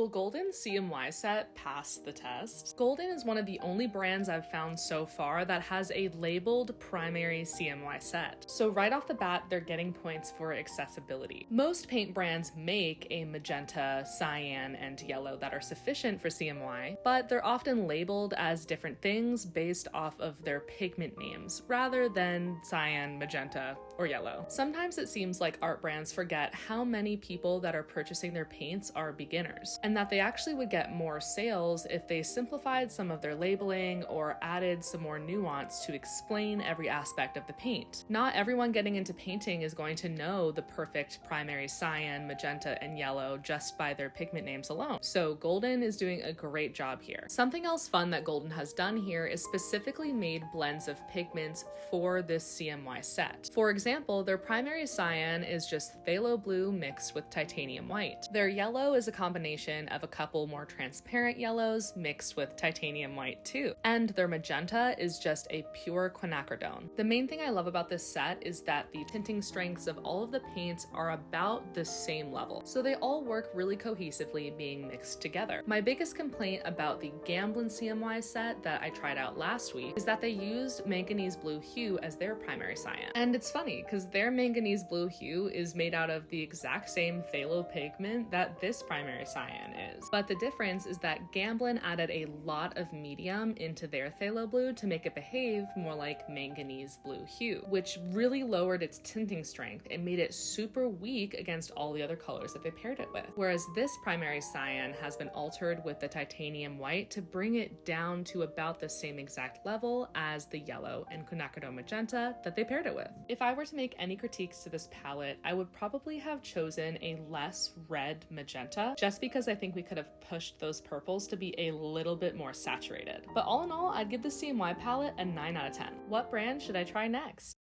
Will Golden's CMY set pass the test? Golden is one of the only brands I've found so far that has a labeled primary CMY set. So right off the bat, they're getting points for accessibility. Most paint brands make a magenta, cyan, and yellow that are sufficient for CMY, but they're often labeled as different things based off of their pigment names, rather than cyan, magenta, or yellow. Sometimes it seems like art brands forget how many people that are purchasing their paints are beginners, and that they actually would get more sales if they simplified some of their labeling or added some more nuance to explain every aspect of the paint. Not everyone getting into painting is going to know the perfect primary cyan, magenta, and yellow just by their pigment names alone. So Golden is doing a great job here. Something else fun that Golden has done here is specifically made blends of pigments for this CMY set. For example, their primary cyan is just phthalo blue mixed with titanium white. Their yellow is a combination of a couple more transparent yellows mixed with titanium white too. And their magenta is just a pure quinacridone. The main thing I love about this set is that the tinting strengths of all of the paints are about the same level, so they all work really cohesively being mixed together. My biggest complaint about the Gamblin CMY set that I tried out last week is that they used manganese blue hue as their primary cyan. And it's funny because their manganese blue hue is made out of the exact same phthalo pigment that this primary cyan is. But the difference is that Gamblin added a lot of medium into their phthalo blue to make it behave more like manganese blue hue, which really lowered its tinting strength and made it super weak against all the other colors that they paired it with. Whereas this primary cyan has been altered with the titanium white to bring it down to about the same exact level as the yellow and quinacridone magenta that they paired it with. If I were to make any critiques to this palette, I would probably have chosen a less red magenta, just because I think we could have pushed those purples to be a little bit more saturated. But all in all, I'd give the CMY palette a 9 out of 10. What brand should I try next?